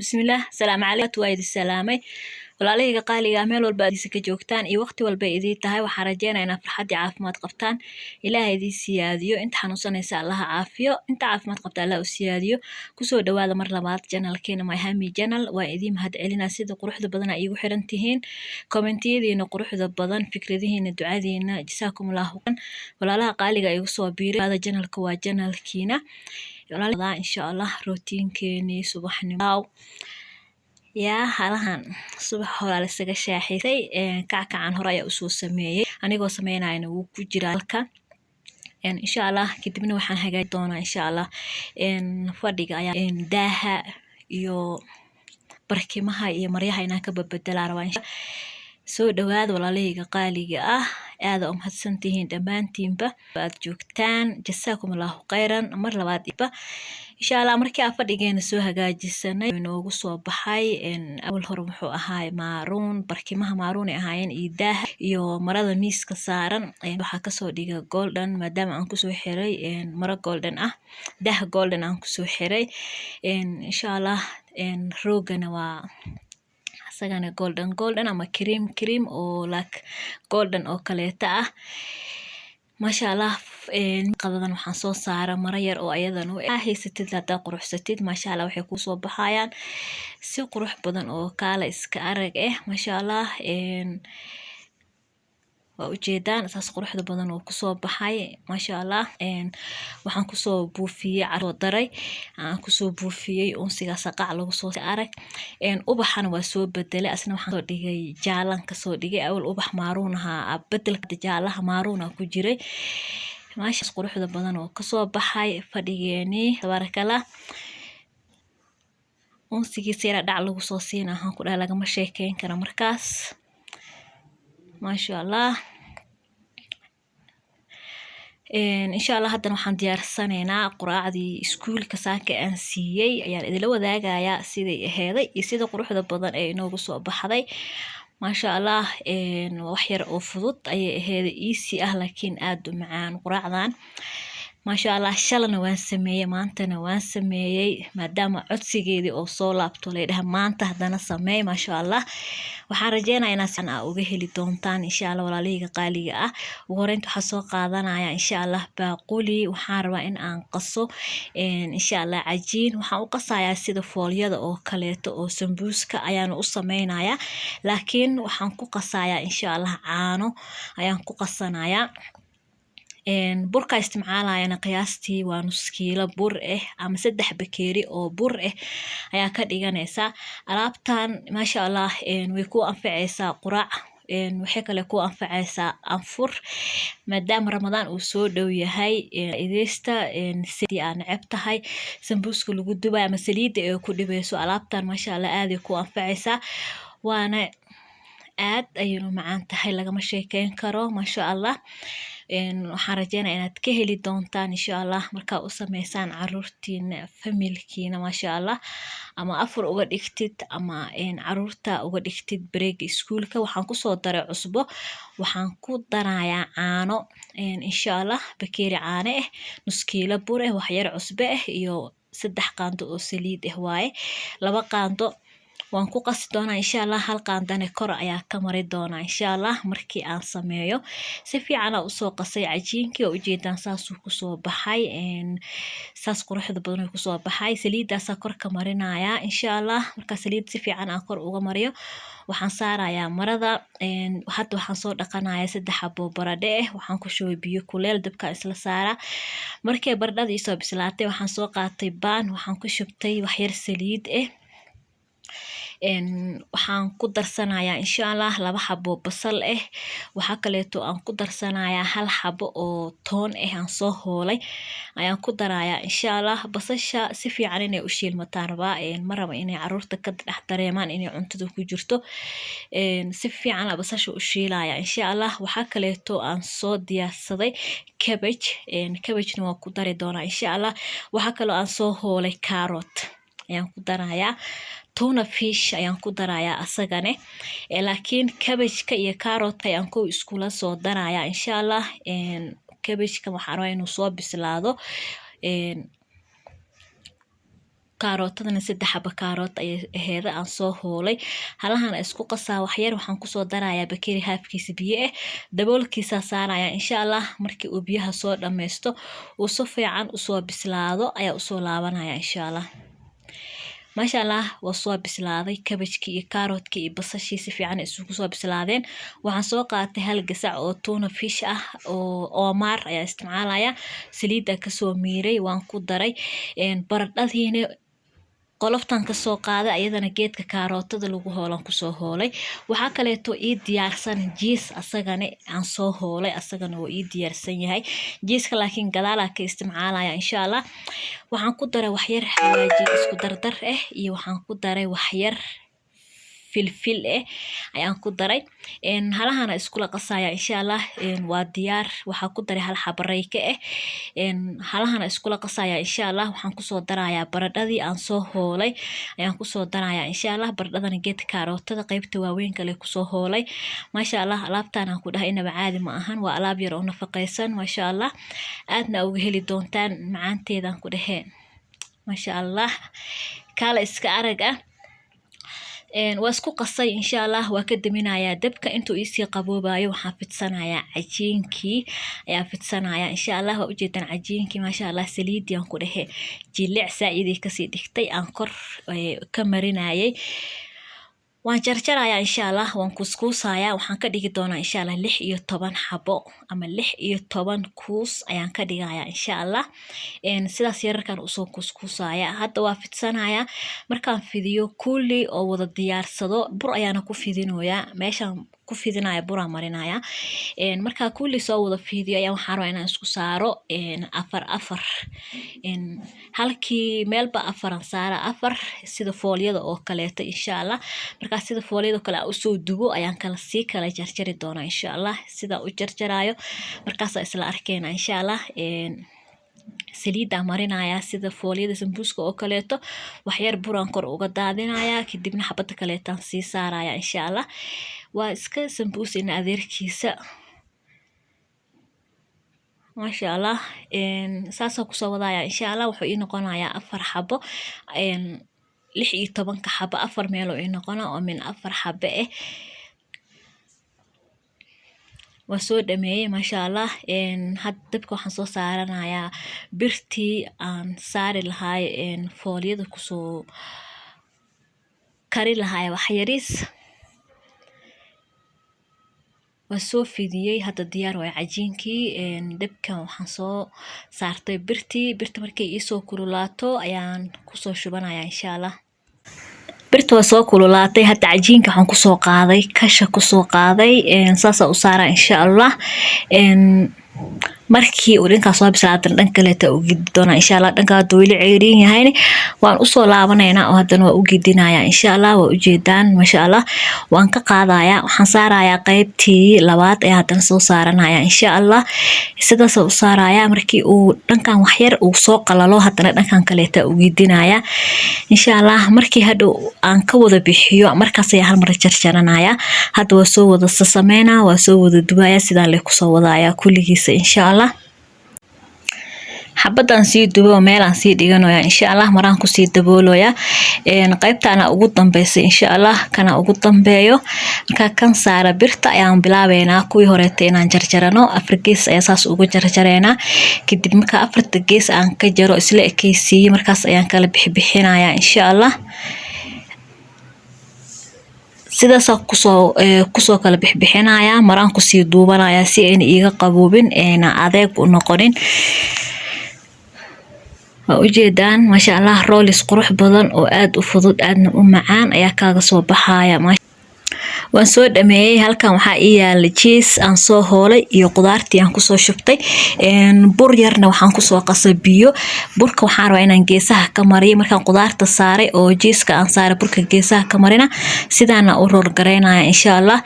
bismillaah salaam calaykum waa idin salaamay walaalahayga qaaliga meel walba aad ka joogtaan iyo waqti walba idin tahay waxaan rajeynayaa inaad farxad iyo caafimaad qabtaan ilaahay idin siyaadiyo inta xanuunsanaysa allaha caafiyo inta caafimaad qabta allah u siyaadiyo kusoo dhawaada mar labaad channelkeena my hami channel waa idin mahad celinaa sida quruxda badan ay igu xiran tihiin commentiyadiina quruxda badan fikradihiina ducadiina jasaakumullahu walaalaha qaaliga igu soo biiray channelka waa channelkiina walaalada insha Allah routiinkeeni subaxnimo yaa halahan subax hore la isaga shaaxisay kackacan hore ayaa usoo sameeyay anigoo sameynayna wuu ku jiraa halka insha Allah kadibna waxaan hagaajin doonaa insha Allah fadhiga ayaa daaha iyo barkimaha iyo maryaha inaan ka badbedelaa rabaa soo dhawaad walaalahayga qaaliga ah aad u mahadsantihiin dhamaantiinba baad joogtaan jasaakumullahu khayran mar labaad insha Allah markii aan fadhigeena soo hagaajisanay inoogu soo baxay awal hore wuxuu ahaa maaruun barkimaha maaruun ay ahaayeen iidaha iyo marada miiska saaran waxaa kasoo dhigay golden maadaama aan kusoo xiray maro golden ah dah golden aan kusoo xiray insha Allah roogana waa asagana golden ama cream oo like golden oo kaleeta ah masha Allah qadadan waxaan soo saaray maro yar oo ayadan u haysatid hada quruxsatid masha Allah waxay ku soo baxayaan si qurux badan oo kala iska arag masha Allah waa ujeedaan asaas quruxda badan oo kusoo baxay masha Allah waxaan kusoo buufiyay caro daray aan kusoo buufiyay unsiga saqac lagu soo arag ubaxana waa soo bedelay asna waxaan soo dhigay jaalan ka soo dhigay awal ubax maaruun ahaa bedelka jaalaha maaruun ku jiray masha quruxda badan oo kasoo baxay fadhigeeni tabarakallah unsiga sira dhac lagu soo siinaa waxaan ku dhahay lagama sheekeyn karo markaas masha Allah insha Allah haddana waxaan diyaarsanaynaa quraacdii iskuulka saaka aan siiyay ayaan idila wadaagayaa siday aheeday iyo sida quruxda badan ee inoogu soo baxday masha Allah wax yar oo fudud ayay aheeday easy ah laakiin aad u macaan quraacdan masha Allah shalana waan sameeyay maantana waan sameeyay maadaama codsigeedii oo soo laabto leedahay maanta hadana sameey masha Allah waxaan rajeynayaa inaad uga heli doontaan insha Allah walaalahayga qaaliga ah ugu horeynta waxaan soo qaadanayaa insha Allah baaquli waxaan rabaa in aan qaso insha Allah cajiin waxaan u qasayaa sida foolyada oo kaleeto oo sambuuska ayaan u sameynayaa laakiin waxaan ku qasayaa insha Allah caano ayaan ku qasanayaa burka isticmaalayana qiyaastii waa nus kiilo bur ama 3 bakeeri oo bur ayaa ka dhiganaysa alaabtan masha Allah way ku anfacaysaa quraac waxay kale ku anfacaysaa anfur maadaama Ramadaan uu soo dhow yahay ideysta sidii aan neceb tahay sambuuska lagu dubay ama saliida ee ku dhibayso alaabtan masha Allah aad ay ku anfacaysaa waana aad ayuu macaan tahay lagama sheekeyn karo masha Allah waxaan rajeynayaa inaad ka heli doontaan insha Allah marka u sameysaan caruurtiina familkiina masha Allah ama afur uga dhigtid ama caruurta uga dhigtid break iskuulka waxaan ku soo daray cusbo waxaan ku darayaa caano insha Allah bakeeri caano nus kiilo bur wax yar cusbo iyo 3 qaando oo saliid waaye 2 qaando waan ku qasi doonaa insha Allah hal qaandane kor ayaa ka mari doonaa insha Allah markii aan sameeyo si fiican u soo qasay cajiinkii oo ujeedaan saas uu ku soo baxay saas quruxda badan uu ku soo baxay saliidaas kor ka marinaya insha Allah marka saliid si fiican aan kor uga mariyo waxaan saarayaa marada hadda waxaan soo dhaqanayaa 3 xabo baradhe waxaan ku shubay biyo kuleel dabka isla saara markay baradhada soo bislaatay waxaan soo qaatay baan waxaan ku shubtay wax yar saliid waxaan ku darsanayaa insha Allah 2 xabo basal waxa kaleeto aan ku darsanayaa 1 xabo oo toon aan soo hoolay ayaan ku darayaa insha Allah basasha si fiican inay u shiilmataan rabaa ma rabo inay caruurta ka dhex dareemaan inay cuntada ku jirto si fiican basasha u shiilaya insha Allah waxa kaleeto aan soo diyaarsaday cabbage waa ku dari doonaa insha Allah waxa kale aan soo hoolay carrot ayaan ku darayaa tuna fish ayaan ku darayaa asagane laakiin cabbage-ka iyo carrot-ka ayaan ku iskula soo darayaa insha Allah cabbage-ka waxaan rabaa inuu soo bislaado karootadana 3 xabo karoot ay aheeda aan soo hoolay halahan isku qasaa wax yar waxaan ku soo darayaa bakeeri haafkiisa biyo ah daboolkiisa saaraya insha Allah markii uu biyaha soo dhameysto uu si fiican u soo bislaado ayaa u soo laabanaya insha Allah ما شاء الله وصوب بسلاذي كبشكي كاروتكي بصشي سفيعان isugu soo bislaadeen waxaan soo qaatay hal gasac oo tuna fish ah oo maar ayaa isticmaalaya saliida ka soo miiray waan ku daray baradhadiina qoloftan ka soo qaaday ayadana geedka karootada lagu hoolan ku soo hoolay waxa kale oo ii diyaarsan jiis asagana aan soo hoolay asagana oo ii diyaarsan yahay jiiska laakiin gadaal ka isticmaalaya insha Allah waxaan ku daray wax yar xawaaji isku dardar ah iyo waxaan ku daray wax yar filfil ayaan ku daray halahana isku la qasaya insha Allah waa diyaar waxa ku daray hal xabareyka halahana isku la qasaya insha Allah waxaan ku soo darayaa baradhadii aan soo hoolay ayaan ku soo darayaa insha Allah baradhadana geedka karootada qaybta waaweyn kale ku soo hoolay ma sha Allah alaabtaan aan ku dhahay inaba caadi ma ahan waa alaab yar oo nafaqaysan ma sha Allah aadna uga heli doontaan macaanteedan ku dhahay ma sha Allah kala iska arag واسكو قصي إن شاء الله وكدمنا يا دبك أنتو إيسي قبوبا وحافتسنا يا عجينكي يا فتسنا يا إن شاء الله وأجدا عجينكي ما شاء الله سليد ينقله جلع سعيدي كسيدكتي أنقر كمرنا يا waan jarjarayaa insha Allah waan kuskuusayaa waxaan ka dhigi doonaa insha Allah 6 iyo 10 xabo ama 6 iyo 10 kuus ayaan ka dhigayaa insha Allah sidaas yararkan u soo kuskuusayaa hadda waa fidsanayaa markaan fidiyo kulli oo wada diyaarsado bur ayaana ku fidinoyaa meeshan ku fidinaya bura marinaya marka kulli soo wada fidiyo ayaan waxaan rabaa inaan isku saaro afar halkii meelba afaran saara afar sida fooliyada oo kaleeto insha Allah marka sida fooliyada kale u soo dubo ayaan kala jarjari doonaa insha Allah sida u jarjaraayo markaas isla arkeena insha Allah saliida marinaya sida fooliyada sambuuska oo kaleeto wax yar buran kor uga daadinaya kadibna xabada kaleetan sii saaraya insha Allah waa iska sambuus in adeerkiisa ما شاء الله ساسا كسو ودايا إن شاء الله وحو إنقونا يا أفر حبو 6 iyo 10 حبو أفر ميلو إنقونا ومن أفر حبو وسو دمي ما شاء الله هاد دبكو حنسو سارنا يا برتي أن ساري لهاي فوليد كسو كاري لهاي وحيريس وسو فيديي هذا ديار وعجينكي دبكا waxaan soo saartay birti markay ii soo kululaato ayaan ku soo shubanayaa insha Allah birtu waa soo kululaatay hadda cajiinka waxaan ku soo qaaday kasha ku soo qaaday saasa u saara insha Allah markii uu dhanka soo bislaadan dhan kale ta u gidi doona insha Allah dhanka dooli ceeriin yahay waan u soo laabanayna oo hadan waa u gidinaya insha Allah waa u jeedaan ma sha Allah waan ka qaadaya waxaan saaraya qaybtii labaad ee hadan soo saaranaya insha Allah sidaas u saaraya markii uu dhankan wax yar uu soo qalalo hadana dhankan kale ta u gidinaya insha Allah markii hadhow aan ka wada bixiyo markaas ay hal mar jarjaranaya hadda waa soo wada sameeyna waa soo wada dubaya sidaan leeyahay ku soo wadaya kulligiisa insha Allah حبدان سي دبو ميلان سي ديغانويا ان شاء الله مران كو سي دبولويا qaybtaana ugu dambeysay insha Allah kana ugu dambeeyo marka kan saara birta ayaan bilaabeena kuwii horeetay inaan jarjarano afrikiis ayaa saas ugu jarjareena kadib marka afarta gees aan ka jaro isla ekeysiyo markaas ayaan kala bixinaaya insha Allah sidaas kusoo kala bixinaya maraan ku sii duubanaya si aan iiga qaboobin adeeg u noqonin وجدان ما شاء الله روليس قروح بدن وآد وفضود آدنا معان أيا كاغا سو بحايا waan soo dhameeyay halkan waxa ii yaal cheese aan soo hoolay iyo qudaartii aan ku soo shubtay bur yarna waxaan ku soo qasay biyo burka waxaan rabaa inaan geesaha ka mariyo markaan qudaarta saaray oo cheese-ka aan saaray burka geesaha ka marina sidaana u roor gareynaya insha Allah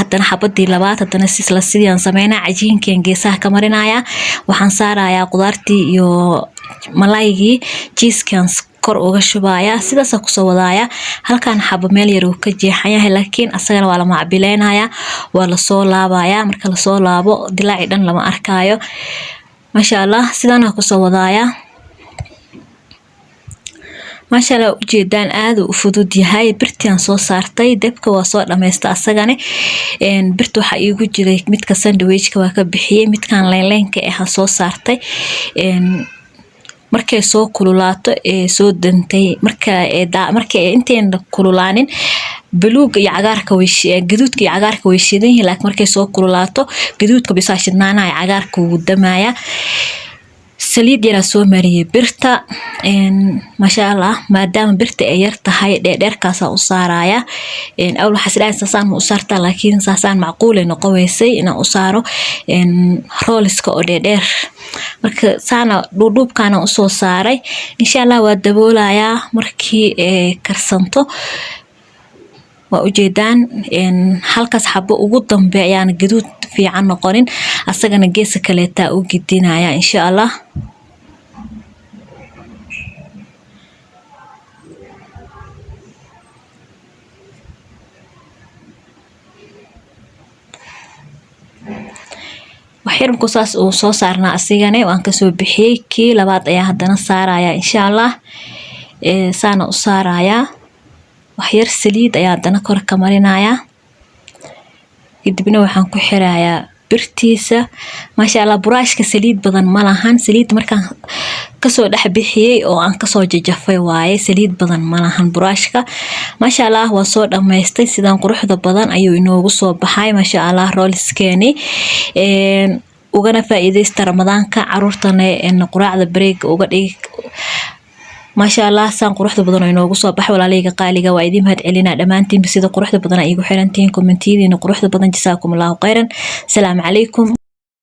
haddana xabadii labaad haddana sidii aan sameynaa cajiinkan geesaha ka marinaya waxaan saarayaa qudaartii iyo malaygii cheese-kan kor uga shubaya sidaas ku soo wadaya halkan xabo meel yar uu ka jeexayaa laakiin asagana waa la macbileynaya waa la soo laabaya marka la soo laabo dilaaci dhan lama arkaayo ma sha Allah sidana ku soo wadaya ما شاء الله ujeedaan aad u fudud yahay birtaan soo saartay dabka waa soo dhameystay asagana birta waxa iigu jiray midka sandwich-ka waa ka bixiyay midkan leyleenka ah soo saartay markay soo kululaato soo dantay markay inteen kululaanin buluug iyo cagaarka gaduudka iyo cagaarka way shidan yihiin laakiin markay soo kululaato gaduudka bisa shidnaanaya cagaarka wuu damaaya saliid yara soo mariyay birta ma sha Allah maadaama birta ay yar tahay dheerkaas u saaraya awl xaslaan saasan u saarta laakiin saasan macquul noqoweysay in u saaro rooliska oo dheer marka saana duubkana u soo saaray insha Allah waa daboolaya markii karsanto waa ujeedaan halkaas xabo ugu dambeeyaan gaduud fiican noqonin asagana geeska kale taa u gidinaya insha Allah waxyarku saas oo soo saarna asigana waan ka soo bixiyay kii labaad ayaa hadana saaraya insha Allah saana u saaraya waxyar saliid ayaa hadana kor ka marinaya kadibna waxaan ku xirayaa birtiisa ma sha Allah buraashka saliid badan ma lahan saliid markaan ka soo dhax bixiyay oo aan ka soo jajafay waaye saliid badan ma lahan buraashka ma sha Allah waa soo dhameystay sidaan quruxda badan ayuu inoogu soo baxay ma sha Allah roolskeeni ugana faa'iideysta ramadaanka caruurtana quraacda break uga dhig ما شاء الله سان قروحda badan oo inoogu soo baxay walaalayga qaaliga waa idin mahad celina dhamaantiin sida quruxda badan ay igu xirantiin commentidiina quruxda badan jasaakumullahu khayran salaam calaykum